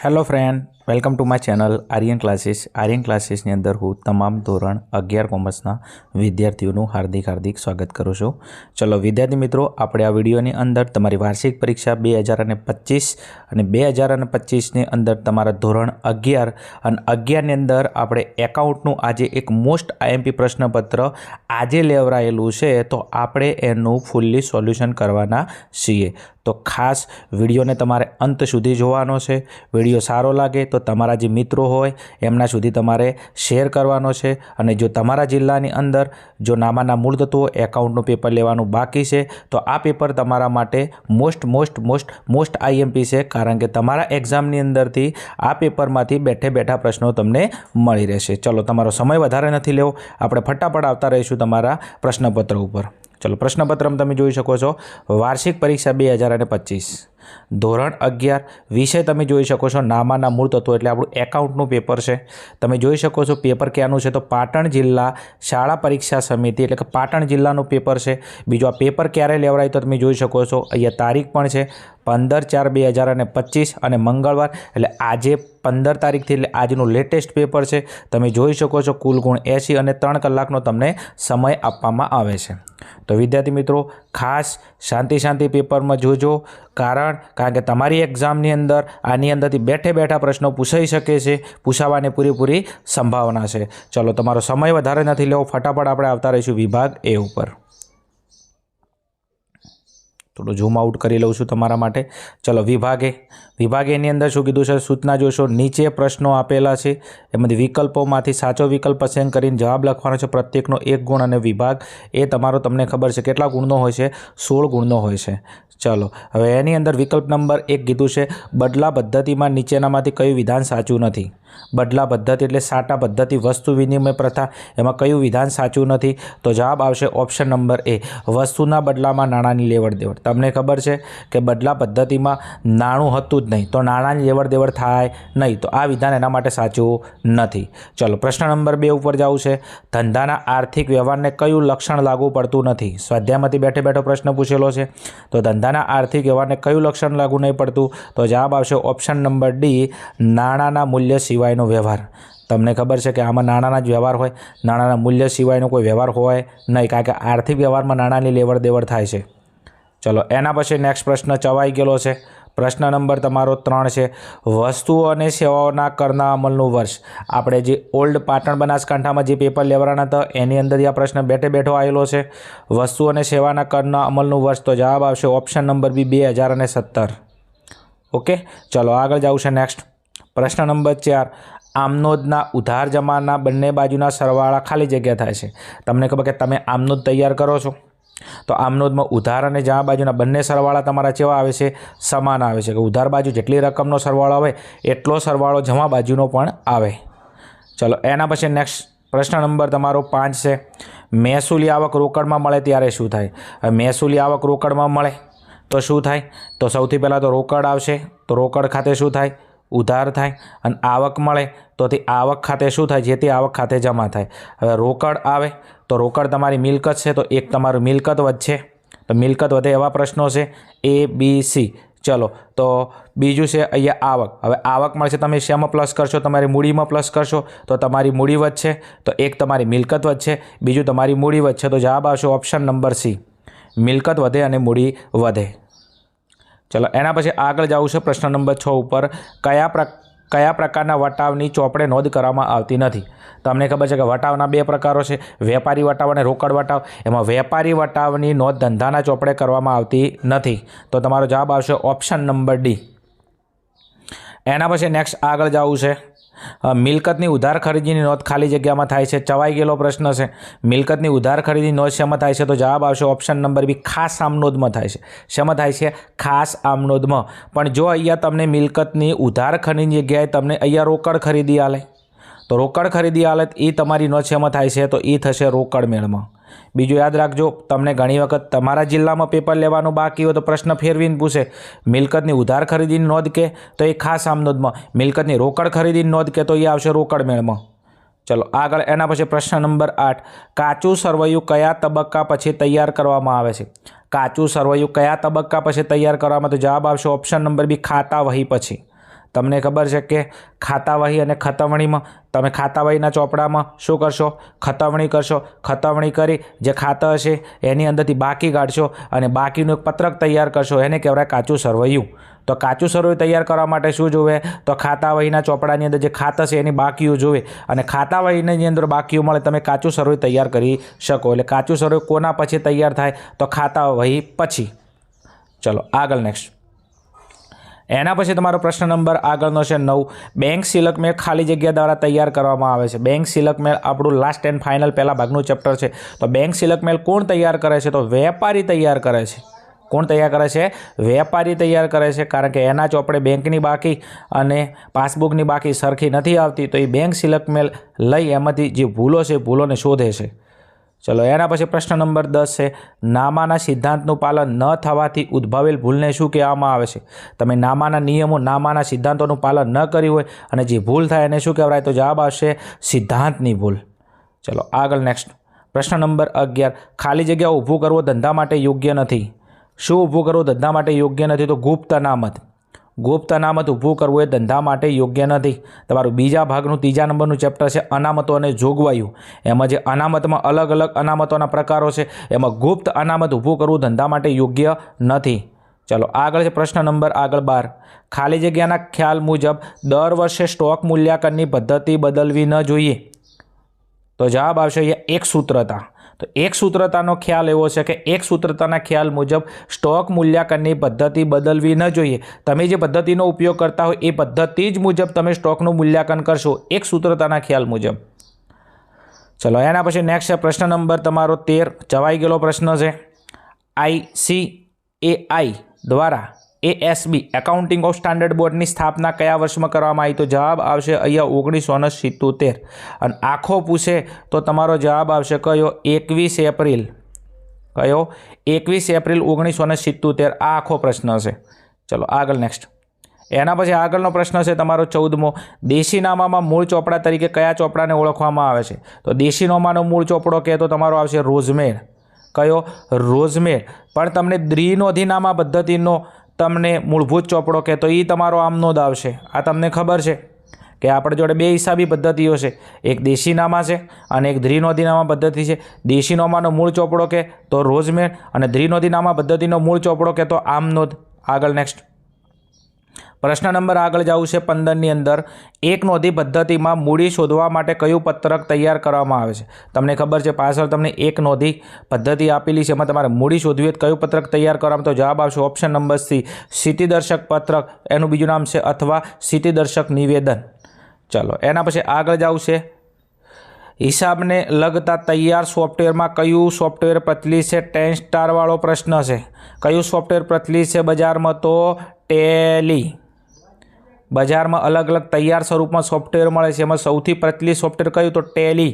Hello friend, welcome to my channel Aryan classes. Aryan ક્લાસીસની અંદર હું તમામ ધોરણ 11 કોમર્સના વિદ્યાર્થીઓનું હાર્દિક સ્વાગત કરું છું. ચલો વિદ્યાર્થી મિત્રો, આપણે આ વિડીયોની અંદર તમારી વાર્ષિક પરીક્ષા 2025 અને 2025ની અંદર તમારા ધોરણ 11 અને 11ની અંદર આપણે એકાઉન્ટનું આજે એક મોસ્ટ આઈએમપી પ્રશ્નપત્ર આજે લેવરાયેલું છે, તો આપણે એનું ફૂલ્લી સોલ્યુશન કરવાના છીએ. તો ખાસ વિડીયોને તમારે અંત સુધી જોવાનો છે. વિડીયો સારો લાગે તો તમારા જે મિત્રો હોય એમના સુધી તમારે શેર કરવાનો છે. અને જો તમારા જિલ્લાની અંદર જો નામાના મૂળ તત્વો એકાઉન્ટનું પેપર લેવાનું બાકી છે, તો આ પેપર તમારા માટે મોસ્ટ આઈએમપી છે, કારણ કે તમારા એક્ઝામની અંદરથી આ પેપરમાંથી બેઠા પ્રશ્નો તમને મળી રહેશે. ચલો, તમારો સમય વધારે નથી લેવો, આપણે ફટાફટ આવતા રહીશું તમારા પ્રશ્નપત્ર ઉપર. ચલો, પ્રશ્નપત્રમાં તમે જોઈ શકો છો વાર્ષિક પરીક્ષા 2025 ધોરણ 11 વિષય તમે જોઈ શકો છો નામાના મૂળ તત્વો, એટલે આપણું એકાઉન્ટનું પેપર છે. તમે જોઈ શકો છો પેપર ક્યાંનું છે, તો પાટણ જિલ્લા શાળા પરીક્ષા સમિતિ, એટલે કે પાટણ જિલ્લાનું પેપર છે. બીજું આ પેપર ક્યારે લેવડાય તો તમે જોઈ શકો છો, અહીંયા તારીખ પણ છે 15/4/2025 અને મંગળવાર, એટલે આજે 15 તારીખથી, એટલે આજનું લેટેસ્ટ પેપર છે. તમે જોઈ શકો છો કુલ ગુણ 80 અને 3 કલાકનો તમને સમય આપવામાં આવે છે. તો વિદ્યાર્થી મિત્રો, ખાસ શાંતિ પેપરમાં જોજો, કારણ કે તમારી એક્ઝામની અંદર આની અંદરથી બેઠા પ્રશ્નો પૂછાઈ શકે છે, પૂછાવાની પૂરી સંભાવના છે. ચલો, તમારો સમય વધારે નથી લેવો, ફટાફટ આપણે આવતા રહીશું વિભાગ એ ઉપર. થોડું ઝૂમ આઉટ કરી લઉં છું તમારા માટે. ચલો, વિભાગ એની અંદર શું કીધું છે, સૂચના જોશો. નીચે પ્રશ્નો આપેલા છે, એમાંથી વિકલ્પોમાંથી સાચો વિકલ્પ પસંદ કરીને જવાબ લખવાનો છે. પ્રત્યેકનો 1 ગુણ અને વિભાગ એ તમારો તમને ખબર છે કેટલા ગુણનો હોય છે, 16 ગુણનો હોય છે. ચલો, હવે એની અંદર વિકલ્પ નંબર 1 કીધું છે, બદલા પદ્ધતિમાં નીચેનામાંથી કયું વિધાન સાચું નથી. બદલા પદ્ધતિ એટલે સાટા પદ્ધતિ, વસ્તુ વિનિમય પ્રથા, એમાં કયું વિધાન સાચું નથી? તો જવાબ આવશે ઓપ્શન નંબર એ, વસ્તુના બદલામાં નાણાંની લેવડ દેવડ. તમને ખબર છે કે બદલા પદ્ધતિમાં નાણું હતું જ નહીં, તો નાણાંની લેવડ દેવડ થાય નહીં, તો આ વિધાન એના માટે સાચું નથી. ચલો, પ્રશ્ન નંબર 2 ઉપર જવું છે. ધંધાના આર્થિક વ્યવહારને કયું લક્ષણ લાગુ પડતું નથી? સ્વાધ્યાયમાંથી બેઠો પ્રશ્ન પૂછેલો છે, તો ધંધાના આર્થિક વ્યવહારને કયું લક્ષણ લાગુ નહીં પડતું? તો જવાબ આવશે ઓપ્શન નંબર ડી, નાણાંના મૂલ્ય સિવાયનો વ્યવહાર. તમને ખબર છે કે આમાં નાણાંના જ વ્યવહાર હોય, નાણાંના મૂલ્ય સિવાયનો કોઈ વ્યવહાર હોય નહીં, કારણ કે આર્થિક વ્યવહારમાં નાણાંની લેવડ દેવડ થાય છે. ચલો, એના પછી નેક્સ્ટ પ્રશ્ન ચવાઈ ગયેલો છે. પ્રશ્ન નંબર તમારો 3 છે, વસ્તુઓ અને સેવાઓના કરના અમલનું વર્ષ. આપણે જે ઓલ્ડ પાટણ બનાસકાંઠામાં જે પેપર લેવડાના હતા એની અંદર આ પ્રશ્ન બેઠો આવેલો છે. વસ્તુઓ અને સેવાના કરના અમલનું વર્ષ, તો જવાબ આવશે ઓપ્શન નંબર બી, 2017. ઓકે, ચલો આગળ જવું છે. નેક્સ્ટ પ્રશ્ન નંબર 4, આમનોંધના ઉધાર જમાના બંને બાજુના સરવાળા ખાલી જગ્યા થાય છે. તમને ખબર કે તમે આમનોંધ તૈયાર કરો છો, તો આમનોંધમાં ઉધાર અને જમા બાજુના બંને સરવાળા તમારા કેવા આવે છે? સમાન આવે છે, કે ઉધાર બાજુ જેટલી રકમનો સરવાળો આવે એટલો સરવાળો જમા બાજુનો પણ આવે. ચલો, એના પછી નેક્સ્ટ પ્રશ્ન નંબર તમારો 5 છે, મહેસૂલી આવક રોકડમાં મળે ત્યારે શું થાય? મહેસૂલી આવક રોકડમાં મળે તો શું થાય? તો સૌથી પહેલાં તો રોકડ આવશે, તો રોકડ ખાતે શું થાય? ઉધાર થાય. અને આવક મળે તો તે આવક ખાતે શું થાય? જે તે આવક ખાતે જમા થાય. હવે રોકડ આવે તો રોકડ તમારી મિલકત છે, તો એક તમારું મિલકત વધશે, તો મિલકત વધે એવા પ્રશ્નો છે A, B, C. ચલો, તો બીજું છે અહીંયા આવક. હવે આવક મળશે, તમે શેમાં પ્લસ કરશો? તમારી મૂડીમાં પ્લસ કરશો, તો તમારી મૂડી વધશે, તો એક તમારી મિલકત વધશે, બીજું તમારી મૂડી વધશે, તો જવાબ આવશે ઓપ્શન નંબર C, મિલકત વધે અને મૂડી વધે. ચલો, એના પછી આગળ જવું છે પ્રશ્ન નંબર 6 ઉપર, કયા પ્રકારના વટાવની ચોપડે નોંધ કરવામાં આવતી નથી? તમને ખબર છે કે વટાવના 2 પ્રકારો છે, વેપારી વટાવ અને રોકડ વટાવ. એમાં વેપારી વટાવની નોંધ ધંધાના ચોપડે કરવામાં આવતી નથી, તો તમારો જવાબ આવશે ઓપ્શન નંબર ડી. એના પછી નેક્સ્ટ આગળ જવું છે, મિલકતની ઉધાર ખરીદીની નોંધ ખાલી જગ્યામાં થાય છે. ચવાઈ ગયેલો પ્રશ્ન છે, મિલકતની ઉધાર ખરીદીની નોંધ શેમાં થાય છે? તો જવાબ આવશે ઓપ્શન નંબર બી, ખાસ આમનોંધમાં થાય છે. શેમાં થાય છે? ખાસ આમનોંધમાં. પણ જો અહીંયા તમને મિલકતની ઉધાર ખરીદીની જગ્યાએ તમને અહીંયા રોકડ ખરીદી આલે, તો રોકડ ખરીદી આલે એ તમારી નોંધ શેમાં થાય છે? તો એ થશે રોકડ મેળમાં. બીજું યાદ રાખજો, તમને ઘણી વખત તમારા જિલ્લામાં પેપર લેવાનું બાકી હોય તો પ્રશ્ન ફેરવીને પૂછે, મિલકતની ઉધાર ખરીદીની નોંધ કે તો એ ખાસ આમનોંધમાં, મિલકતની રોકડ ખરીદીની નોંધ કે તો એ આવશે રોકડ મેળમાં. ચલો આગળ, એના પછી પ્રશ્ન નંબર 8, કાચું સરવૈયું કયા તબક્કા પછી તૈયાર કરવામાં આવે છે? કાચું સરવૈયું કયા તબક્કા પછી તૈયાર કરવામાં? તો જવાબ આવશે ઓપ્શન નંબર બી, ખાતા વહી પછી. તમને ખબર છે કે ખાતાવહી અને ખતવણીમાં તમે ખાતાવહીના ચોપડામાં શું કરશો? ખતવણી કરશો. ખતવણી કરી જે ખાતા હશે એની અંદરથી બાકી કાઢશો અને બાકીનું એક પત્રક તૈયાર કરશો, એને કહેવાય કાચું સરવૈયું. તો કાચું સરવૈયું તૈયાર કરવા માટે શું જોવે? તો ખાતાવહીના ચોપડાની અંદર જે ખાતા છે એની બાકીઓ જોવે અને ખાતાવહીની અંદર બાકીઓ મળે તમે કાચું સરવૈયું તૈયાર કરી શકો. એટલે કાચું સરવૈયું કોના પછી તૈયાર થાય? તો ખાતાવહી પછી. ચલો આગળ નેક્સ્ટ. એના પછી તમારો પ્રશ્ન નંબર આગળનો છે 9. બેંક સિલક મેળ ખાલી જગ્યા દ્વારા તૈયાર કરવામાં આવે છે. બેંક સિલક મેળ આપણું લાસ્ટ એન્ડ ફાઇનલ પહેલા ભાગનું ચેપ્ટર છે. તો બેંક સિલક મેળ કોણ તૈયાર કરે છે? તો વેપારી તૈયાર કરે છે. કોણ તૈયાર કરે છે? વેપારી તૈયાર કરે છે. કારણ કે એના ચોપડે બેંકની બાકી અને પાસબુકની બાકી સરખી નથી આવતી. તો એ બેંક સિલક મેળ લઈ એમાંથી જે ભૂલો છે ભૂલોને શોધે છે. ચલો એના પછી પ્રશ્ન નંબર 10 છે. નામાના સિદ્ધાંતનું પાલન ન થવાથી ઉદ્ભવેલ ભૂલને શું કહેવામાં આવે છે? તમે નામાના નિયમો, નામાના સિદ્ધાંતોનું પાલન ન કર્યું હોય અને જે ભૂલ થાય એને શું કહેવાય? તો જવાબ આવશે સિદ્ધાંતની ભૂલ. ચલો આગળ નેક્સ્ટ. પ્રશ્ન નંબર 11. ખાલી જગ્યા ઊભું કરવો ધંધા માટે યોગ્ય નથી. શું ઊભું કરવું ધંધા માટે યોગ્ય નથી? તો ગુપ્ત અનામત. ગુપ્ત અનામત ઊભું કરવું એ ધંધા માટે યોગ્ય નથી. તમારું બીજા ભાગનું 3જા નંબરનું ચેપ્ટર છે અનામતો અને જોગવાઈઓ. એમાં જે અનામતમાં અલગ અલગ અનામતોના પ્રકારો છે એમાં ગુપ્ત અનામત ઊભું કરવું ધંધા માટે યોગ્ય નથી. ચલો આગળ છે પ્રશ્ન નંબર 12. ખાલી જગ્યાના ખ્યાલ મુજબ દર વર્ષે સ્ટોક મૂલ્યાંકનની પદ્ધતિ બદલવી ન જોઈએ. તો જવાબ આવશે અહીંયા એક સૂત્રતા. તો એક સૂત્રતાનો ખ્યાલ એવો છે કે એક સૂત્રતાના ખ્યાલ મુજબ સ્ટોક મૂલ્યાંકનની પદ્ધતિ બદલવી ન જોઈએ. તમે જે પદ્ધતિનો ઉપયોગ કરતા હોય એ પદ્ધતિ જ મુજબ તમે સ્ટોકનું મૂલ્યાંકન કરશો એક સૂત્રતાના ખ્યાલ મુજબ. ચલો એના પછી નેક્સ્ટ છે પ્રશ્ન નંબર તમારો 13. જવાઈ ગયેલો પ્રશ્ન છે. ICAI દ્વારા ASB એકાઉન્ટિંગ ઓફ સ્ટાન્ડર્ડ બોર્ડની સ્થાપના કયા વર્ષમાં કરવામાં આવી? તો જવાબ આવશે અહીંયા 1977. અને આખો પૂછે તો તમારો જવાબ આવશે કયો? 21 એપ્રિલ. કયો? 21 એપ્રિલ 1977. આ આખો પ્રશ્ન છે. ચલો આગળ નેક્સ્ટ. એના પછી આગળનો પ્રશ્ન છે તમારો 14મો. દેશીનામામાં મૂળ ચોપડા તરીકે કયા ચોપડાને ઓળખવામાં આવે છે? તો દેશીનામાનો મૂળ ચોપડો કહે તો તમારો આવશે રોઝમેર. કયો? રોઝમેર. પણ તમને દ્વિનોંધીનામા પદ્ધતિનો તમને મૂળભૂત ચોપડો કે તો એ તમારો આમનો જ આવશે. આ તમને ખબર છે કે આપણી જોડે 2 હિસાબી પદ્ધતિઓ છે. એક દેશીનામા છે અને એક દ્વિનોંધીનામા પદ્ધતિ છે. દેશીનામાનો મૂળ ચોપડો કે તો રોઝમેર અને દ્વિનોંધીનામા પદ્ધતિનો મૂળ ચોપડો કે તો આમનો જ. આગળ નેક્સ્ટ. પ્રશ્ન નંબર આગળ જવું છે 15ની અંદર. એક નોંધી પદ્ધતિમાં મૂડી શોધવા માટે કયું પત્રક તૈયાર કરવામાં આવે છે? તમને ખબર છે પાછળ તમને એક નોંધી પદ્ધતિ આપેલી છે એમાં તમારે મૂડી શોધવી હોય કયું પત્રક તૈયાર કરવામાં? તો જવાબ આવશે ઓપ્શન નંબર C સ્થિતિદર્શક પત્રક. એનું બીજું નામ છે અથવા સ્થિતિદર્શક નિવેદન. ચલો એના પછી આગળ જવું છે. હિસાબને લગતા તૈયાર સોફ્ટવેરમાં કયું સોફ્ટવેર પ્રચલિત છે? 10 સ્ટાર વાળો પ્રશ્ન છે. કયું સોફ્ટવેર પ્રચલિત છે બજારમાં? તો ટેલી. બજારમાં અલગ અલગ તૈયાર સ્વરૂપમાં સોફ્ટવેર મળે છે એમાં સૌથી પ્રચલિત સોફ્ટવેર કયું? તો ટેલી.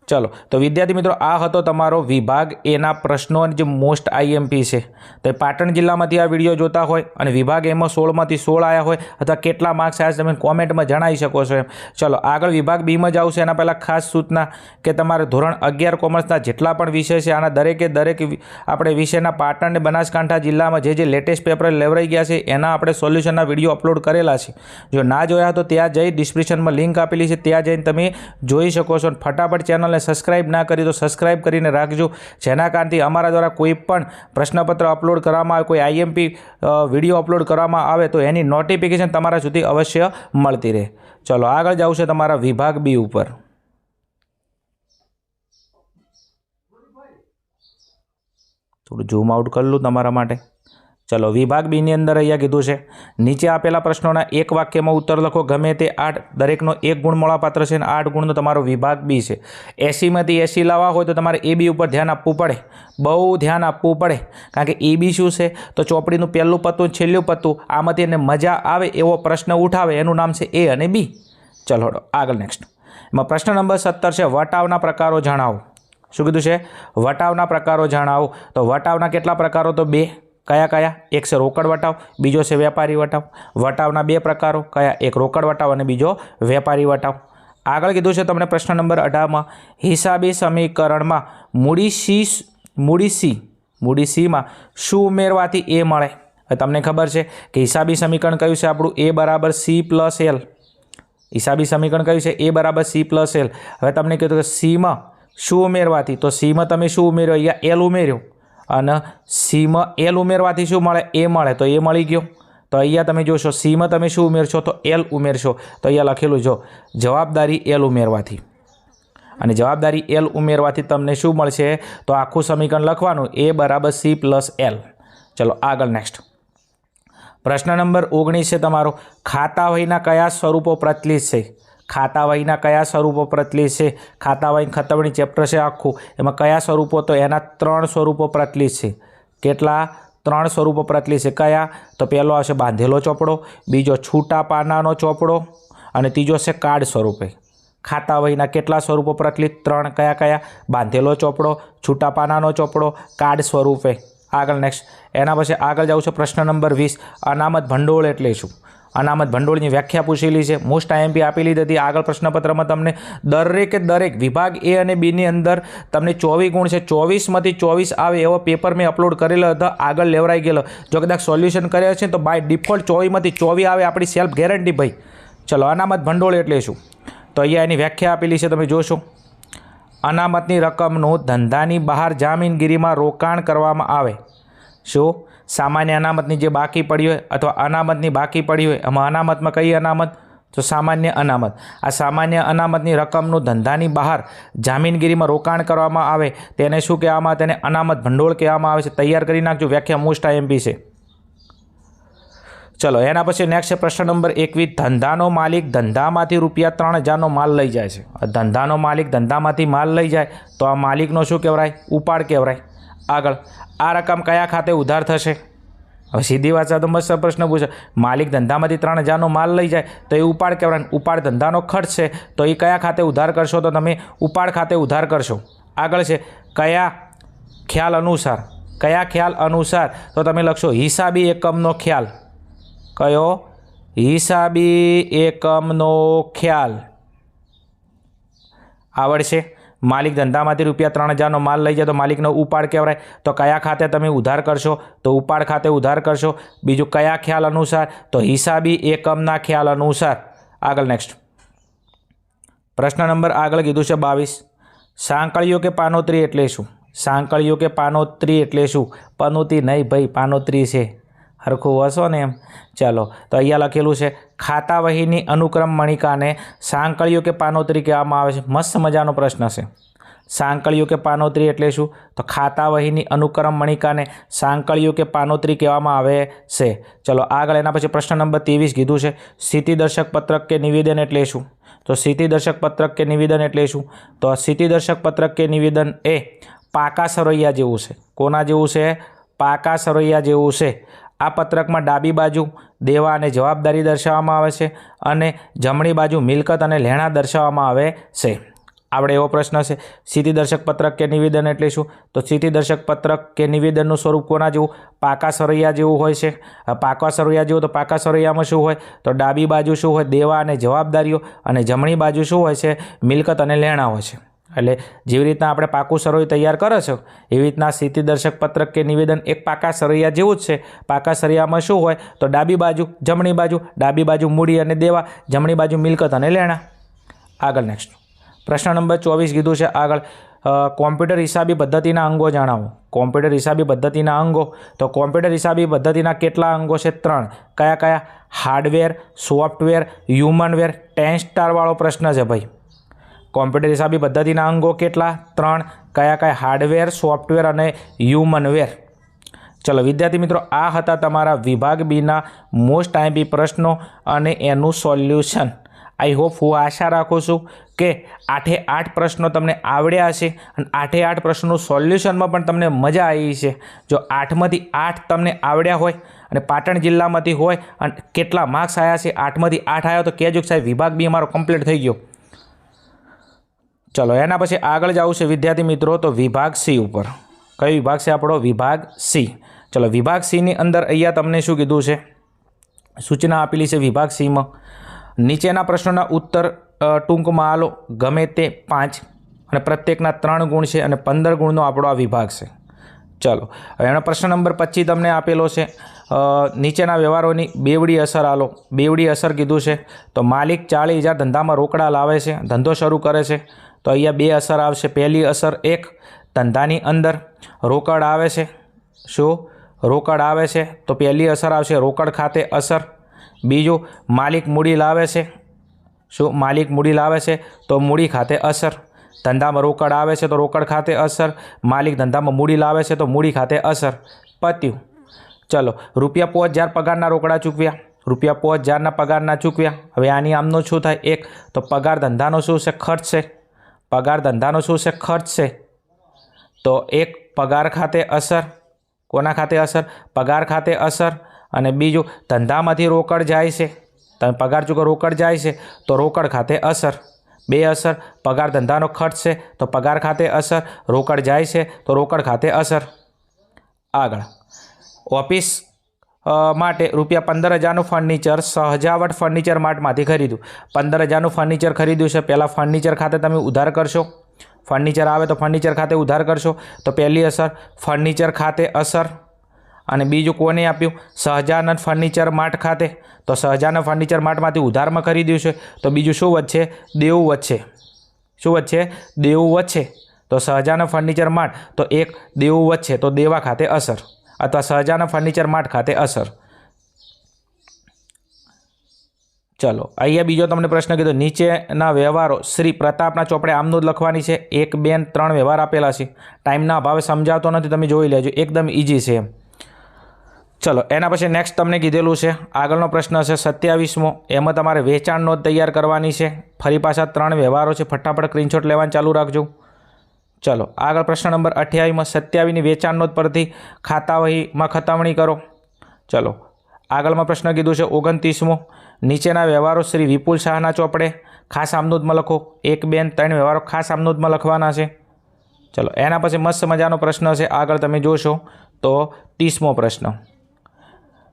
ચલો તો વિદ્યાર્થી મિત્રો આ હતો તમારો વિભાગ એના પ્રશ્નો અને જે મોસ્ટ IMP છે. તો પાટણ જિલ્લામાંથી આ વિડીયો જોતા હોય અને વિભાગ એમાં 16માંથી 16 આવ્યા હોય અથવા કેટલા માર્ક્સ આવ્યા તમે કોમેન્ટમાં જણાવી શકો છો એમ. ચલો આગળ વિભાગ બીમાં જ આવશે. એના પહેલાં ખાસ સૂચના કે તમારે ધોરણ 11 કોમર્સના જેટલા પણ વિષય છે આના દરેકે દરેક આપણે વિષયના પાટણ અને બનાસકાંઠા જિલ્લામાં જે લેટેસ્ટ પેપર લેવરાઈ ગયા છે એના આપણે સોલ્યુશનના વિડીયો અપલોડ કરેલા છે. જો ના જોયા તો ત્યાં જઈ ડિસ્ક્રિપ્શનમાં લિંક આપેલી છે ત્યાં જઈને તમે જોઈ શકો છો. ફટાફટ ચેનલ સબસ્ક્રાઇબ ના કરી તો સબસ્ક્રાઇબ કરીને રાખજો, જેના કારણથી અમારા દ્વારા કોઈ પણ પ્રશ્નપત્ર અપલોડ કરવામાં આવે, કોઈ IMP વિડીયો અપલોડ કરવામાં આવે તો એની નોટિફિકેશન તમારા સુધી અવશ્ય મળતી રહે. ચલો આગળ જવું છે તમારા વિભાગ B ઉપર. થોડું ઝૂમ આઉટ કરી લઉં તમારા માટે. ચલો વિભાગ બીની અંદર અહીંયા કીધું છે નીચે આપેલા પ્રશ્નોના એક વાક્યમાં ઉત્તર લખો. ગમે તે 8 દરેકનો 1 ગુણ મળવાપાત્ર છે અને 8 ગુણનો તમારો વિભાગ B છે. 80માંથી 80 લાવવા હોય તો તમારે AB ઉપર ધ્યાન આપવું પડે, બહુ ધ્યાન આપવું પડે. કારણ કે AB શું છે તો ચોપડીનું પહેલું પત્તું છેલ્લું પત્તું આમાંથી એને મજા આવે એવો પ્રશ્ન ઉઠાવે એનું નામ છે A અને B. ચલો આગળ નેક્સ્ટ. એમાં પ્રશ્ન નંબર 17 છે વટાવના પ્રકારો જણાવો. શું કીધું છે? વટાવના પ્રકારો જણાવો. તો વટાવના કેટલા પ્રકારો? તો 2. કયા કયા? એક છે રોકડ વટાવ, બીજો છે વેપારી વટાવ. વટાવના 2 પ્રકારો કયા? એક રોકડ વટાવ અને બીજો વેપારી વટાવ. આગળ કીધું છે તમને પ્રશ્ન નંબર 18માં હિસાબી સમીકરણમાં મૂડી C માં શું ઉમેરવાથી A મળે? હવે તમને ખબર છે કે હિસાબી સમીકરણ કયું છે આપણું એ બરાબર સી પ્લસ એલ. હિસાબી સમીકરણ કયું છે એ બરાબર સી પ્લસ એલ. હવે તમને કીધું કે સીમાં શું ઉમેરવાથી, તો સીમાં તમે શું ઉમેર્યો, અહીંયા એલ ઉમેર્યો અને સીમાં એલ ઉમેરવાથી શું મળે, એ મળે, તો એ મળી ગયો. તો અહીંયા તમે જોશો સીમાં તમે શું ઉમેરશો, તો એલ ઉમેરશો. તો અહીંયા લખેલું જો જવાબદારી એલ ઉમેરવાથી, અને જવાબદારી એલ ઉમેરવાથી તમને શું મળશે, તો આખું સમીકરણ લખવાનું એ બરાબર સી પ્લસ એલ. ચલો આગળ નેક્સ્ટ પ્રશ્ન નંબર 19 છે તમારો, ખાતા વહીના કયા સ્વરૂપો પ્રચલિત છે. ખાતા વહીના કયા સ્વરૂપો પ્રચલિત છે. ખાતા વહી ખતવણી ચેપ્ટર છે આખું, એમાં કયા સ્વરૂપો, તો એના 3 સ્વરૂપો પ્રચલિત છે. કેટલા? 3 સ્વરૂપો પ્રચલિત છે. કયા? તો પહેલો આવશે બાંધેલો ચોપડો, બીજો છૂટા પાનાનો ચોપડો અને ત્રીજો છે કાર્ડ સ્વરૂપે. ખાતા વહીના કેટલા સ્વરૂપો પ્રચલિત? 3. કયા કયા? બાંધેલો ચોપડો, છૂટા પાનાનો ચોપડો, કાર્ડ સ્વરૂપે. આગળ નેક્સ્ટ એના પછી આગળ જાઉં છે પ્રશ્ન નંબર 20, અનામત ભંડોળ એટલે શું. અનામત ભંડોળની વ્યાખ્યા પૂછેલી છે, મોસ્ટ આઈએમપી આપેલી હતી. આગળ પ્રશ્નપત્રમાં તમને દરેક વિભાગ એ અને બીની અંદર તમને 24 ગુણ છે, 24માંથી 24 આવે એવો પેપર મેં અપલોડ કરેલો હતો, આગળ લેવરાઈ ગયેલો. જો કદાચ સોલ્યુશન કર્યા છે તો બાય ડિફોલ્ટ 24માંથી 24 આવે, આપણી સેલ્ફ ગેરંટી ભાઈ. ચલો અનામત ભંડોળ એટલે શું, તો અહીંયા એની વ્યાખ્યા આપેલી છે, તમે જોશો. અનામતની રકમનું ધંધાની બહાર જામીનગીરીમાં રોકાણ કરવામાં આવે. શું? સામાન્ય અનામતની જે બાકી પડી હોય અથવા અનામતની બાકી પડી હોય, એમાં અનામતમાં કઈ અનામત, તો સામાન્ય અનામત. આ સામાન્ય અનામતની રકમનું ધંધાની બહાર જામીનગીરીમાં રોકાણ કરવામાં આવે તેને શું કહેવામાં, તેને અનામત ભંડોળ કહેવામાં આવે છે. તૈયાર કરી નાખજો, વ્યાખ્યા મોસ્ટ આઈએમપી છે. ચલો એના પછી નેક્સ્ટ છે પ્રશ્ન નંબર 21, ધંધાનો માલિક ધંધામાંથી ₹3000નો માલ લઈ જાય છે. ધંધાનો માલિક ધંધામાંથી માલ લઈ જાય તો આ માલિકનો શું કહેવાય, ઉપાડ કહેવાય. આગળ આ રકમ કયા ખાતે ઉધાર થશે. હવે સીધી વાત છે તો મસ્ત પ્રશ્ન પૂછે, માલિક ધંધામાંથી 3000નો માલ લઈ જાય તો એ ઉપાડ કહેવાય. ઉપાડ ધંધાનો ખર્ચ છે તો એ કયા ખાતે ઉધાર કરશો, તો તમે ઉપાડ ખાતે ઉધાર કરશો. આગળ છે કયા ખ્યાલ અનુસાર. કયા ખ્યાલ અનુસાર, તો તમે લખશો હિસાબી એકમનો ખ્યાલ. કયો? હિસાબી એકમનો ખ્યાલ આવડશે. માલિક ધંધામાંથી ₹3000નો માલ લઈ જાય તો માલિકનો ઉપાડ કહેવાય. તો કયા ખાતે તમે ઉધાર કરશો, તો ઉપાડ ખાતે ઉધાર કરશો. બીજું કયા ખ્યાલ અનુસાર, તો હિસાબી એકમના ખ્યાલ અનુસાર. આગળ નેક્સ્ટ પ્રશ્ન નંબર આગળ કીધું છે 22, સાંકળીઓ કે પાનોત્રી એટલે શું. સાંકળીઓ કે પાનોત્રી એટલે શું? પનોતી નહીં ભાઈ, પાનોત્રી છે, હરખું હશો ને એમ. ચાલો તો અહીંયા લખેલું છે ખાતા વહીની અનુક્રમ મણિકાને સાંકળીઓ કે પાનોત્રી કહેવામાં આવે છે. મસ્ત મજાનો પ્રશ્ન છે. સાંકળીઓ કે પાનોત્રી એટલે શું, તો ખાતા વહીની અનુક્રમ મણિકાને સાંકળીઓ કે પાનોત્રી કહેવામાં આવે છે. ચલો આગળ એના પછી પ્રશ્ન નંબર 23 કીધું છે સ્થિતિદર્શક પત્રક કે નિવેદન એટલે શું. તો સ્થિતિદર્શક પત્રક કે નિવેદન એટલે શું, તો સ્થિતિદર્શક પત્રક કે નિવેદન એ પાકા સરવૈયા જેવું છે. કોના જેવું છે? પાકા સરવૈયા જેવું છે. આ પત્રકમાં ડાબી બાજુ દેવા અને જવાબદારી દર્શાવવામાં આવે છે અને જમણી બાજુ મિલકત અને લેણા દર્શાવવામાં આવે છે. આપણે એવો પ્રશ્ન છે સ્થિતિદર્શક પત્રક કે નિવેદન એટલે શું, તો સ્થિતિદર્શક પત્રક કે નિવેદનનું સ્વરૂપ કોના જેવું? પાકા સરવૈયા જેવું હોય છે. પાકા સરવૈયા જેવું, તો પાકા સરવૈયામાં શું હોય, તો ડાબી બાજુ શું હોય, દેવા અને જવાબદારીઓ, અને જમણી બાજુ શું હોય છે, મિલકત અને લેણા હોય છે. એટલે જેવી રીતના આપણે પાકું સરવૈયું તૈયાર કરો છો એવી રીતના સ્થિતિદર્શક પત્રક કે નિવેદન એક પાકા સરવૈયા જેવું જ છે. પાકા સરવૈયામાં શું હોય, તો ડાબી બાજુ જમણી બાજુ, ડાબી બાજુ મૂડી અને દેવા, જમણી બાજુ મિલકત અને લેણા. આગળ નેક્સ્ટ પ્રશ્ન નંબર 24 કીધું છે આગળ કોમ્પ્યુટર હિસાબી પદ્ધતિના અંગો જણાવો. કોમ્પ્યુટર હિસાબી પદ્ધતિના અંગો, તો કોમ્પ્યુટર હિસાબી પદ્ધતિના કેટલા અંગો છે? 3. કયા કયા? Hardware, software, હ્યુમનવેર. 10 સ્ટારવાળો પ્રશ્ન છે ભાઈ. કોમ્પ્યુટર હિસાબી પદ્ધતિના અંગો કેટલા? 3. કયા કયા? હાર્ડવેર, સોફ્ટવેર અને હ્યુમનવેર. ચલો વિદ્યાર્થી મિત્રો, આ હતા તમારા વિભાગ બીના મોસ્ટ આઈએમપી પ્રશ્નો અને એનું સોલ્યુશન. આઈ હોપ, હું આશા રાખું છું કે 8 પ્રશ્નો તમને આવડ્યા હશે અને 8 પ્રશ્નોનું સોલ્યુશનમાં પણ તમને મજા આવી છે. જો 8માંથી 8 તમને આવડ્યા હોય અને પાટણ જિલ્લામાંથી હોય અને કેટલા માર્ક્સ આવ્યા છે, 8માંથી 8 આવ્યા તો કહેજો કે સાહેબ વિભાગ બી અમારો કમ્પ્લીટ થઈ ગયો. ચલો એના પછી આગળ જવું છે વિદ્યાર્થી મિત્રો, તો વિભાગ સી ઉપર. કયો વિભાગ છે આપણો? વિભાગ સી. ચલો વિભાગ સીની અંદર અહીંયા તમને શું કીધું છે, સૂચના આપેલી છે વિભાગ સીમાં. નીચેના પ્રશ્નોના ઉત્તર ટૂંકમાં આલો, ગમે તે 5, અને પ્રત્યેકના 3 ગુણ છે અને 15 ગુણનો આપણો આ વિભાગ છે. ચલો હવે એનો પ્રશ્ન નંબર 25 તમને આપેલો છે નીચેના વ્યવહારોની બેવડી અસર આલો બેવડી અસર કીધું છે તો માલિક 40,000 ધંધામાં રોકડા લાવે છે ધંધો શરૂ કરે છે તો અહીંયા બે અસર આવશે પહેલી અસર એક ધંધાની અંદર રોકડ આવે છે શું રોકડ આવે છે તો પહેલી અસર આવશે રોકડ ખાતે અસર બીજું માલિક મૂડી લાવે છે શું માલિક મૂડી લાવે છે તો મૂડી ખાતે અસર ધંધામાં રોકડ આવે છે તો રોકડ ખાતે અસર માલિક ધંધામાં મૂડી લાવે છે તો મૂડી ખાતે અસર પત્યું ચલો રૂપિયા 5,000 પગારના રોકડા ચૂકવ્યા રૂપિયા 5,000ના પગારના ચૂકવ્યા હવે આની આમનું શું થાય એક તો પગાર ધંધાનો શું છે ખર્ચ છે પગાર ધંધાનો શું છે ખર્ચ છે તો એક પગાર ખાતે અસર કોના ખાતે અસર પગાર ખાતે અસર અને બીજું ધંધામાંથી રોકડ જાય છે તમે પગાર ચૂકો રોકડ જાય છે તો રોકડ ખાતે અસર બે અસર પગાર ધંધાનો ખર્ચ છે તો પગાર ખાતે અસર રોકડ જાય છે તો રોકડ ખાતે અસર આગળ ઓફિસ માટે રૂપિયા 15,000નું ફર્નિચર સહજાવટ ફર્નિચર માર્ટમાંથી ખરીદ્યું 15,000નું ફર્નિચર ખરીદ્યું છે પહેલાં ફર્નિચર ખાતે તમે ઉધાર કરશો ફર્નિચર આવે તો ફર્નિચર ખાતે ઉધાર કરશો તો પહેલી અસર ફર્નિચર ખાતે અસર અને બીજું કોને આપ્યું સહજાનંદ ફર્નિચર માર્ટ ખાતે તો સહજાનંદ ફર્નિચર માર્ટમાંથી ઉધારમાં ખરીદ્યું છે તો બીજું શું વધશે દેવું વધશે શું વધશે દેવું વધશે તો સહજાનંદ ફર્નિચર માર્ટ તો એક દેવું વધશે તો દેવા ખાતે અસર અથવા સહજાનંદ ફર્નિચર માર્ટ ખાતે અસર ચલો અહીંયા બીજો તમને પ્રશ્ન કીધો નીચેના વ્યવહારો શ્રી પ્રતાપના ચોપડે આમનું જ લખવાની છે 1 2 અને 3 વ્યવહાર આપેલા છે ટાઈમના અભાવે સમજાવતો નથી તમે જોઈ લેજો એકદમ ઇઝી છે એમ ચલો એના પછી નેક્સ્ટ તમને કીધેલું છે આગળનો પ્રશ્ન છે 27મો એમાં તમારે વેચાણ નોંધ તૈયાર કરવાની છે ફરી પાછા 3 વ્યવહારો છે ફટાફટ સ્ક્રીનશોટ લેવાનું ચાલુ રાખજો ચલો આગળ પ્રશ્ન નંબર 28માં 27ની વેચાણ નોંધ પરથી ખાતા વહીમાં ખતવણી કરો ચલો આગળમાં પ્રશ્ન કીધું છે 29મો નીચેના વ્યવહારો શ્રી વિપુલ શાહના ચોપડે ખાસ આમનોંધમાં લખો 1 2 અને 3 વ્યવહારો ખાસ આમનોંધમાં લખવાના છે ચલો એના પછી મસ્ત મજાનો પ્રશ્ન છે આગળ તમે જોશો તો 30મો પ્રશ્ન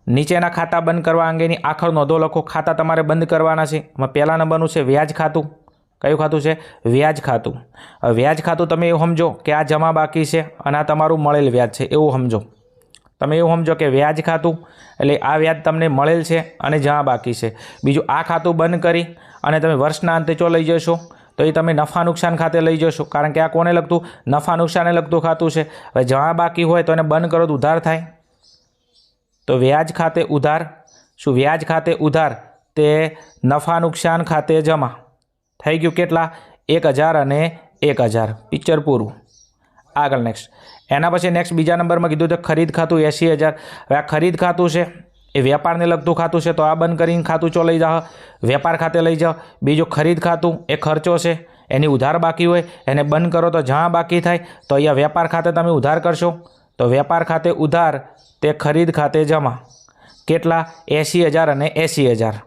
નીચેના ખાતા બંધ કરવા અંગેની આખર નોંધો લખો ખાતા તમારે બંધ કરવાના છે એમાં પહેલા નંબરનું છે વ્યાજ ખાતું કયું ખાતું છે વ્યાજ ખાતું વ્યાજ ખાતું તમે એવું સમજો કે આ જમા બાકી છે અને આ તમારું મળેલ વ્યાજ છે એવું સમજો તમે એવું સમજો કે વ્યાજ ખાતું એટલે આ વ્યાજ તમને મળેલ છે અને જમા બાકી છે બીજું આ ખાતું બંધ કરી અને તમે વર્ષના અંતે ચો લઈ જશો તો એ તમે નફા નુકસાન ખાતે લઈ જશો કારણ કે આ કોને લગતું નફા નુકસાને લગતું ખાતું છે હવે જમા બાકી હોય તો એને બંધ કરો તો ઉધાર થાય તો વ્યાજ ખાતે ઉધાર શું વ્યાજ ખાતે ઉધાર તે નફા નુકસાન ખાતે જમા થઈ ગયું કેટલા 1,000 અને 1,000 પિક્ચર પૂરું આગળ નેક્સ્ટ એના પછી નેક્સ્ટ બીજા નંબરમાં કીધું તો ખરીદ ખાતું 80,000 હવે આ ખરીદ ખાતું છે એ વેપારને લગતું ખાતું છે તો આ બંધ કરીને ખાતું ચો લઈ જાઓ વેપાર ખાતે લઈ જાઓ બીજું ખરીદ ખાતું એ ખર્ચો છે એની ઉધાર બાકી હોય એને બંધ કરો તો જ્યાં બાકી થાય તો અહીંયા વેપાર ખાતે તમે ઉધાર કરશો તો વેપાર ખાતે ઉધાર તે ખરીદ ખાતે જમા કેટલા 80,000 અને 80,000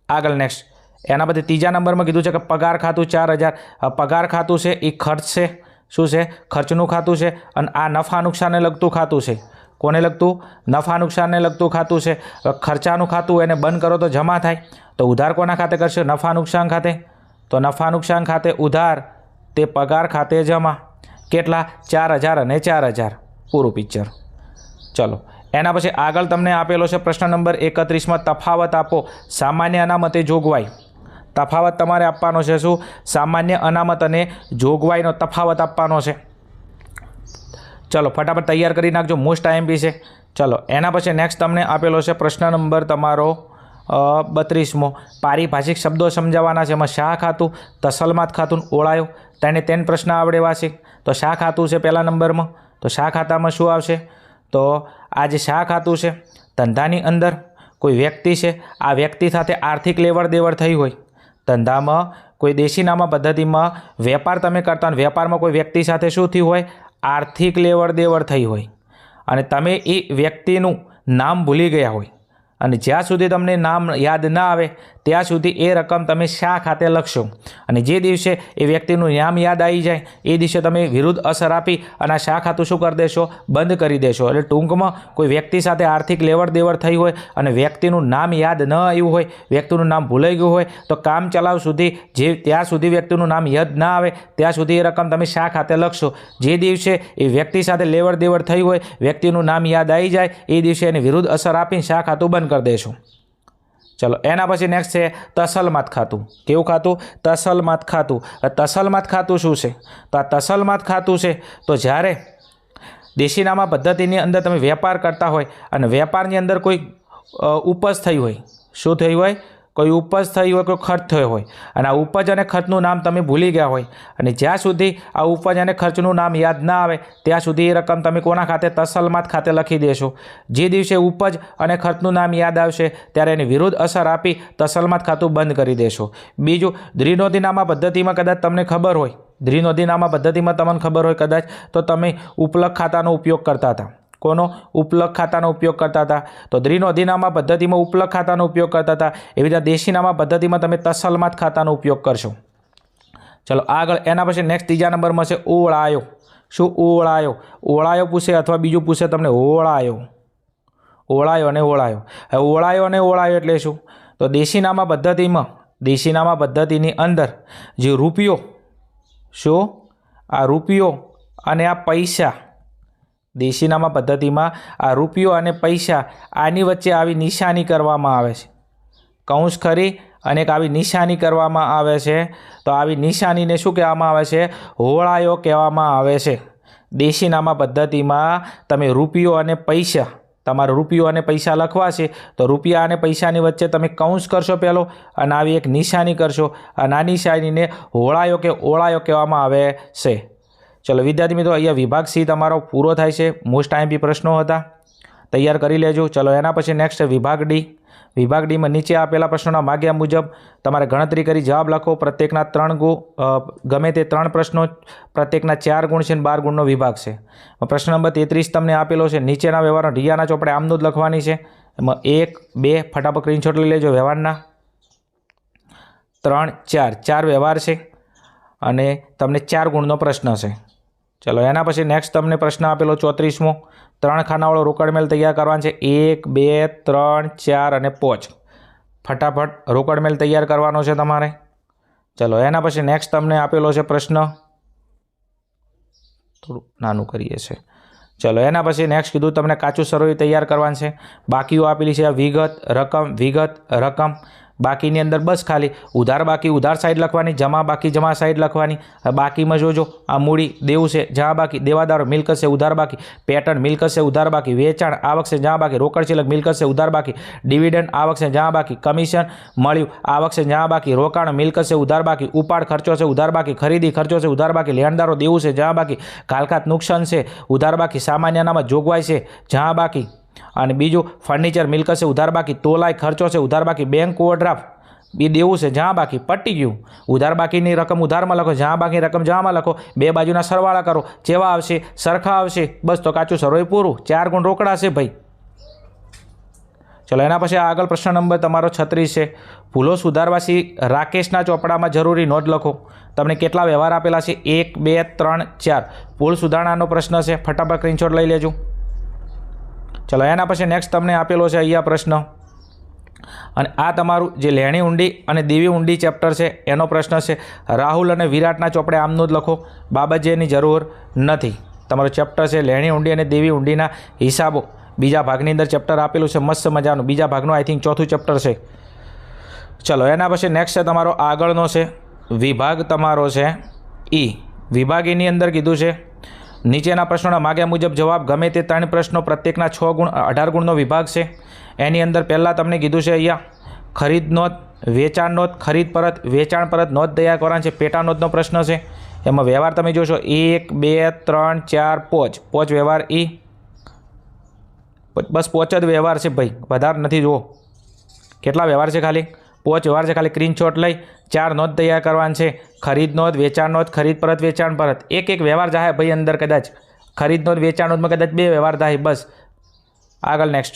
આગળ નેક્સ્ટ એના પછી ત્રીજા નંબરમાં કીધું છે કે પગાર ખાતું 4,000 પગાર ખાતું છે એ ખર્ચ છે શું છે ખર્ચનું ખાતું છે અને આ નફા નુકસાનને લગતું ખાતું છે કોને લગતું નફા નુકસાનને લગતું ખાતું છે ખર્ચાનું ખાતું એને બંધ કરો તો જમા થાય તો ઉધાર કોના ખાતે કરશે નફા નુકસાન ખાતે તો નફા નુકસાન ખાતે ઉધાર તે પગાર ખાતે જમા કેટલા 4,000 અને 4,000 પૂરું પિક્ચર ચલો એના પછી આગળ તમને આપેલો છે પ્રશ્ન નંબર 31માં તફાવત આપો સામાન્ય અનામતે જોગવાઈ તફાવત તમારે આપવાનો છે શું સામાન્ય અનામત અને જોગવાઈનો તફાવત આપવાનો છે ચલો ફટાફટ તૈયાર કરી નાખજો મોસ્ટ આઈએમપી છે ચલો એના પછી નેક્સ્ટ તમને આપેલો છે પ્રશ્ન નંબર તમારો 32મો પારિભાષિક શબ્દો સમજાવવાના છે એમાં શાહ ખાતું તસલમાત ખાતું ઓળાયો તેને પ્રશ્ન આવડેવા છે તો શાહ ખાતું છે પહેલા નંબરમાં તો શાહ ખાતામાં શું આવશે તો આ જે શાહ ખાતું છે ધંધાની અંદર કોઈ વ્યક્તિ છે આ વ્યક્તિ સાથે આર્થિક લેવડ દેવડ થઈ હોય ધંધામાં કોઈ દેશી નામા પદ્ધતિમાં વેપાર તમે કરતા હોય વેપારમાં કોઈ વ્યક્તિ સાથે શું થયું હોય આર્થિક લેવડ દેવડ થઈ હોય અને તમે એ વ્યક્તિનું નામ ભૂલી ગયા હોય અને જ્યાં સુધી તમને નામ યાદ ના આવે ત્યાં સુધી એ રકમ તમે શા ખાતે લખશો અને જે દિવસે એ વ્યક્તિનું નામ યાદ આવી જાય એ દિવસે તમે વિરુદ્ધ અસર આપી અને આ શા ખાતું શું કરી દેશો? બંધ કરી દેશો. એટલે ટૂંકમાં કોઈ વ્યક્તિ સાથે આર્થિક લેવડ દેવડ થઈ હોય અને વ્યક્તિનું નામ યાદ ન આવ્યું હોય, વ્યક્તિનું નામ ભૂલાઈ ગયું હોય તો કામ ચલાવ સુધી ત્યાં સુધી વ્યક્તિનું નામ યાદ ના આવે ત્યાં સુધી એ રકમ તમે શા ખાતે લખશો. જે દિવસે એ વ્યક્તિ સાથે લેવડ દેવડ થઈ હોય, વ્યક્તિનું નામ યાદ આવી જાય એ દિવસે એની વિરુદ્ધ અસર આપીને શા ખાતું બંધ કરી દેશો. ચલો એના પછી નેક્સ્ટ છે તસલમાત ખાતું. કેવું ખાતું? તસલમાત ખાતું. તસલમાત ખાતું શું છે? તો આ તસલમાત ખાતું છે તો જ્યારે દેશીનામા પદ્ધતિની અંદર તમે વેપાર કરતા હોય અને વેપારની અંદર કોઈ ઉપજ થઈ હોય, શું થઈ હોય? કોઈ ઉપજ થઈ હોય, કોઈ ખર્ચ થયો હોય અને આ ઉપજ અને ખર્ચનું નામ તમે ભૂલી ગયા હોય અને જ્યાં સુધી આ ઉપજ અને ખર્ચનું નામ યાદ ના આવે ત્યાં સુધી એ રકમ તમે કોના ખાતે? તસલમાત ખાતે લખી દેશો. જે દિવસે ઉપજ અને ખર્ચનું નામ યાદ આવશે ત્યારે એની વિરુદ્ધ અસર આપી તસલમાત ખાતું બંધ કરી દેશો. બીજું, દ્વિનોંધીનામા પદ્ધતિમાં કદાચ તમને ખબર હોય, દ્વિનોંધીનામા પદ્ધતિમાં તમને ખબર હોય કદાચ તો તમે ઉપલક ખાતાનો ઉપયોગ કરતા હતા. કોનો? ઉપલક ખાતાનો ઉપયોગ કરતા હતા. તો દ્વિનોંધીનામા પદ્ધતિમાં ઉપલક ખાતાનો ઉપયોગ કરતા હતા. એવી રીતે દેશીનામા પદ્ધતિમાં તમે તસલમાત ખાતાનો ઉપયોગ કરશો. ચલો આગળ એના પછી નેક્સ્ટ ત્રીજા નંબરમાં છે ઓળાયો. શું? ઓળાયો. ઓળાયો પૂછે અથવા બીજું પૂછે તમને ઓળાયો. ઓળાયો અને ઓળાયો. હવે ઓળાયો અને ઓળાયો એટલે શું? તો દેશીનામા પદ્ધતિની અંદર જે રૂપિયો, શું? આ રૂપિયો અને આ પૈસા, દેશીનામા પદ્ધતિમાં આ રૂપિયો અને પૈસા આની વચ્ચે આવી નિશાની કરવામાં આવે છે. કૌંસ ખરી અને એક આવી નિશાની કરવામાં આવે છે. તો આવી નિશાનીને શું કહેવામાં આવે છે? હોળાયો કહેવામાં આવે છે. દેશીનામા પદ્ધતિમાં તમે રૂપિયો અને પૈસા, તમારે રૂપિયો અને પૈસા લખવા છે તો રૂપિયા અને પૈસાની વચ્ચે તમે કૌંસ કરશો પહેલો અને આવી એક નિશાની કરશો અને આ નિશાનીને હોળાયો કે ઓળાયો કહેવામાં આવે છે. ચલો વિદ્યાર્થી મિત્રો, અહીંયા વિભાગ સી તમારો પૂરો થાય છે. મોસ્ટ આઈએમપી પ્રશ્નો હતા, તૈયાર કરી લેજો. ચલો એના પછી નેક્સ્ટ વિભાગ ડી. વિભાગ ડીમાં નીચે આપેલા પ્રશ્નોના માગ્યા મુજબ તમારે ગણતરી કરી જવાબ લખો. પ્રત્યેકના 3 ગુણ, ગમે તે 3 પ્રશ્નો, પ્રત્યેકના 4 ગુણ છે અને 12 ગુણનો વિભાગ છે. પ્રશ્ન નંબર 33 તમને આપેલો છે. નીચેના વ્યવહારનો રિયાના ચોપડે આમનું જ લખવાની છે. એમાં 1, 2 ફટાફટ સ્ક્રીનશોટ લઈ લેજો. વ્યવહારના 3, 4 4 વ્યવહાર છે અને તમને 4 ગુણનો પ્રશ્ન છે. ચલો એના પછી નેક્સ્ટ તમને પ્રશ્ન આપેલો 34મો. 3 ખાનાવાળો રોકડ મેલ તૈયાર કરવાનો છે. 1, 2, 3, 4 અને 5. ફટાફટ રોકડ મેલ તૈયાર કરવાનો છે તમારે. ચલો એના પછી નેક્સ્ટ તમને આપેલો છે પ્રશ્ન, થોડું નાનું કરીએ છીએ. ચલો એના પછી નેક્સ્ટ કીધું તમને કાચું સરવૈયું તૈયાર કરવાનું છે. બાકીઓ આપેલી છે વિગત, રકમ, વિગત, રકમ. બાકીની અંદર બસ ખાલી ઉધાર બાકી ઉધાર સાઈડ લખવાની, જમા બાકી જમા સાઈડ લખવાની. બાકીમાં જોજો આ મૂડી દેવું છે, જમા બાકી દેવાદારો, મિલકત છે ઉધાર બાકી, પેટર્ન મિલકત છે ઉધાર બાકી, વેચાણ આવક છે જમા બાકી, રોકડ શિલ્લક મિલકત છે ઉધાર બાકી, ડિવિડન્ડ આવક છે જમા બાકી, કમિશન મળ્યું આવક છે જમા બાકી, રોકાણ મિલકત છે ઉધાર બાકી, ઉપાડ ખર્ચો છે ઉધાર બાકી, ખરીદી ખર્ચો છે ઉધાર બાકી, લેણદારો દેવું છે જમા બાકી, કાલખાત નુકસાન છે ઉધાર બાકી, સામાન્ય અનામત જોગવાઈ છે જમા બાકી અને બીજું ફર્નિચર મિલકત છે ઉધાર બાકી, તોલાઈ ખર્ચો છે ઉધાર બાકી, બેંક ઓવરડ્રાફ્ટ એ દેવું છે જમા બાકી, પટી ગયું. ઉધાર બાકીની રકમ ઉધારમાં લખો, જમા બાકીની રકમ જમામાં લખો, બે બાજુના સરવાળા કરો, જેવા આવશે સરખા આવશે, બસ તો કાચું સરવૈયું પૂરું. 4 ગુણ રોકડા છે ભાઈ. ચલો એના પછી આગળ પ્રશ્ન નંબર તમારો 36 છે. ભૂલો સુધારવાથી રાકેશના ચોપડામાં જરૂરી નોંધ લખો. તમને કેટલા વ્યવહાર આપેલા છે? 1, 2, 3, 4. ભૂલ સુધારણાનો પ્રશ્ન છે, ફટાફટ સ્ક્રીનશોટ લઈ લેજો. ચલો એના પછી નેક્સ્ટ તમને આપેલો છે અહીંયા પ્રશ્ન અને આ તમારું જે લેણી ઊંડી અને દેવી ઊંડી ચેપ્ટર છે એનો પ્રશ્ન છે. રાહુલ અને વિરાટના ચોપડે આમનું જ લખો, બાબતજીની જરૂર નથી. તમારો ચેપ્ટર છે લેણી ઊંડી અને દેવી ઊંડીના હિસાબો. બીજા ભાગની અંદર ચેપ્ટર આપેલું છે મસ્ત મજાનું. બીજા ભાગનું આઈ થિંક 4થું ચેપ્ટર છે. ચલો એના પછી નેક્સ્ટ છે તમારો આગળનો છે વિભાગ તમારો છે ઈ. વિભાગ એની અંદર કીધું છે નીચેના પ્રશ્નોના માગ્યા મુજબ જવાબ. ગમે તે 3 પ્રશ્નો, પ્રત્યેકના 6 ગુણ, 18 ગુણનો વિભાગ છે. એની અંદર પહેલાં તમને કીધું છે અહીંયા ખરીદ નોંધ, વેચાણ નોંધ, ખરીદ પરત, વેચાણ પરત નોંધ તૈયાર કરવાની છે. પેટા નોંધનો પ્રશ્ન છે. એમાં વ્યવહાર તમે જોશો 1, 2, 3, 4, 5. 5 વ્યવહાર ઈ. બસ 5 જ વ્યવહાર છે ભાઈ, વધારે નથી. જુઓ કેટલા વ્યવહાર છે, ખાલી 5 વ્યવહાર છે. ખાલી સ્ક્રીનશોટ લઈ 4 નોંધ તૈયાર કરવાની છે. ખરીદ નોંધ, વેચાણ નોંધ, ખરીદ પરત, વેચાણ પરત. એક વ્યવહાર જાય ભાઈ અંદર. કદાચ ખરીદ નોંધ વેચાણ નોંધમાં કદાચ 2 વ્યવહાર થાય. બસ આગળ નેક્સ્ટ.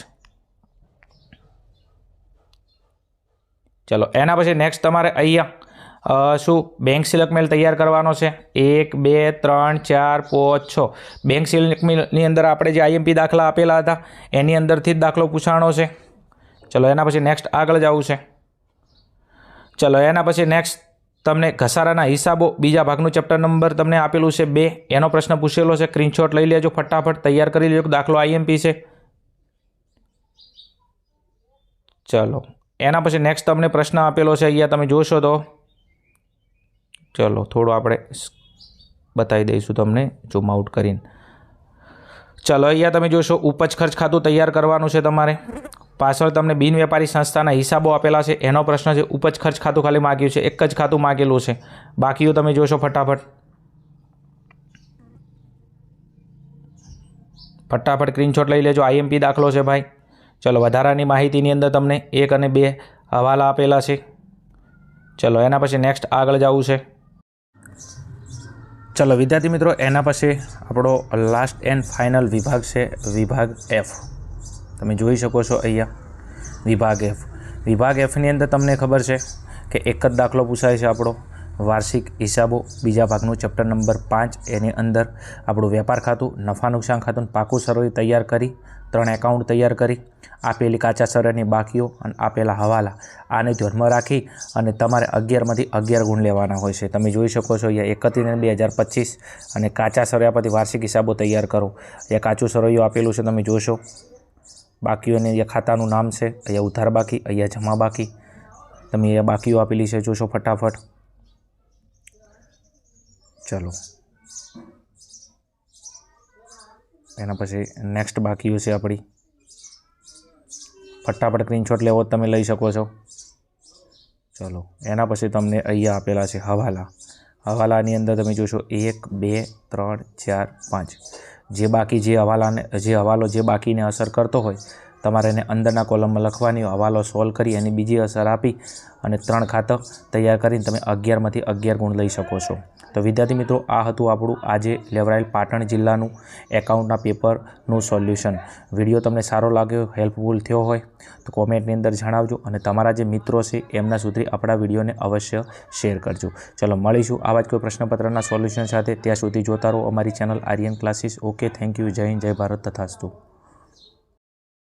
ચલો એના પછી નેક્સ્ટ તમારે અહીંયા શું બેંક સિલક મેલ તૈયાર કરવાનો છે 1 2 3 4 5 6 બેંક સિલક મેલની અંદર આપણે જે આઈએમપી દાખલા આપેલા હતા એની અંદરથી જ દાખલો પૂછાણો છે। ચલો એના પછી નેક્સ્ટ આગળ જવું છે। ચલો એના પછી નેક્સ્ટ તમને ઘસારાના હિસાબો બીજા ભાગનું ચેપ્ટર નંબર તમને આપેલું છે 2 એનો પ્રશ્ન પૂછેલો છે। સ્ક્રીનશોટ લઈ લેજો, ફટાફટ તૈયાર કરી લેજો, દાખલો આઈએમપી છે। ચલો એના પછી નેક્સ્ટ તમને પ્રશ્ન આપેલો છે, અહીંયા તમે જોશો તો ચલો થોડું આપણે બતાવી દઈશું તમને ઝૂમ આઉટ કરીને। ચલો અહીંયા તમે જોશો ઉપજ ખર્ચ ખાતું તૈયાર કરવાનું છે તમારે। પાછળ તમને બિન વેપારી સંસ્થાના હિસાબો આપેલા છે, એનો પ્રશ્ન છે। ઉપજ ખર્ચ ખાતું ખાલી માગ્યું છે, એક જ ખાતું માગેલું છે, બાકીઓ તમે જોશો ફટાફટ સ્ક્રીનશોટ લઈ લેજો, આઈએમપી દાખલો છે ભાઈ। ચલો વધારાની માહિતીની અંદર તમને 1 અને 2 હવાલા આપેલા છે। ચલો એના પછી નેક્સ્ટ આગળ જવું છે। ચલો વિદ્યાર્થી મિત્રો એના પછી આપણો લાસ્ટ એન્ડ ફાઇનલ વિભાગ છે, વિભાગ F। તમે જોઈ શકો છો અહીંયા વિભાગ F। વિભાગ Fની અંદર તમને ખબર છે કે એક જ દાખલો પૂછાય છે આપણો વાર્ષિક હિસાબો બીજા ભાગનું ચેપ્ટર નંબર 5 એની અંદર આપણું વેપાર ખાતું, નફા નુકસાન ખાતું, પાકું સરવૈયું તૈયાર કરી 3 એકાઉન્ટ તૈયાર કરી આપેલી કાચા સરળની બાકીઓ અને આપેલા હવાલા આને ધ્યાનમાં રાખી અને તમારે 11માંથી 11 ગુણ લેવાના હોય છે। તમે જોઈ શકો છો અહીંયા 31/2025 અને કાચા સરવૈયા પરથી વાર્ષિક હિસાબો તૈયાર કરો। અહીંયા કાચું સરવૈયું આપેલું છે, તમે જોશો બાકીઓને અહીંયા ખાતાનું નામ છે, અહીંયા ઉધાર બાકી, અહીંયા જમા બાકી, તમે અહીંયા બાકીઓ આપેલી છે, જોશો ફટાફટ। ચલો એના પછી નેક્સ્ટ બાકીઓ છે આપણી, ફટાફટ સ્ક્રીનશોટ લેવો તમે લઈ શકો છો। ચલો એના પછી તમને અહીંયા આપેલા છે હવાલા। હવાલાની અંદર તમે જોશો 1 2 3 4 5 જે બાકી જે હવાલો જે બાકીને અસર કરતો હોય તમારે એને અંદરના કોલમમાં લખવાની, હવાલો સોલ્વ કરી એની બીજી અસર આપી અને 3 ખાતા તૈયાર કરીને તમે 11માંથી 11 ગુણ લઈ શકો છો। તો વિદ્યાર્થી મિત્રો આ હતું આપણું આજે લેવરાયેલ પાટણ જિલ્લાનું એકાઉન્ટના પેપરનું સોલ્યુશન। વિડીયો તમને સારો લાગ્યો, હેલ્પફુલ થયો હોય તો કોમેન્ટની અંદર જણાવજો અને તમારા જે મિત્રો છે એમના સુધી આપણા વિડીયોને અવશ્ય શેર કરજો। ચલો મળીશું આવા જ કોઈ પ્રશ્નપત્રના સોલ્યુશન સાથે, ત્યાં સુધી જોતા રહો અમારી channel Aryan classes. Okay, thank you, જય હિન્દ, જય ભારત, તથાસ્તુ।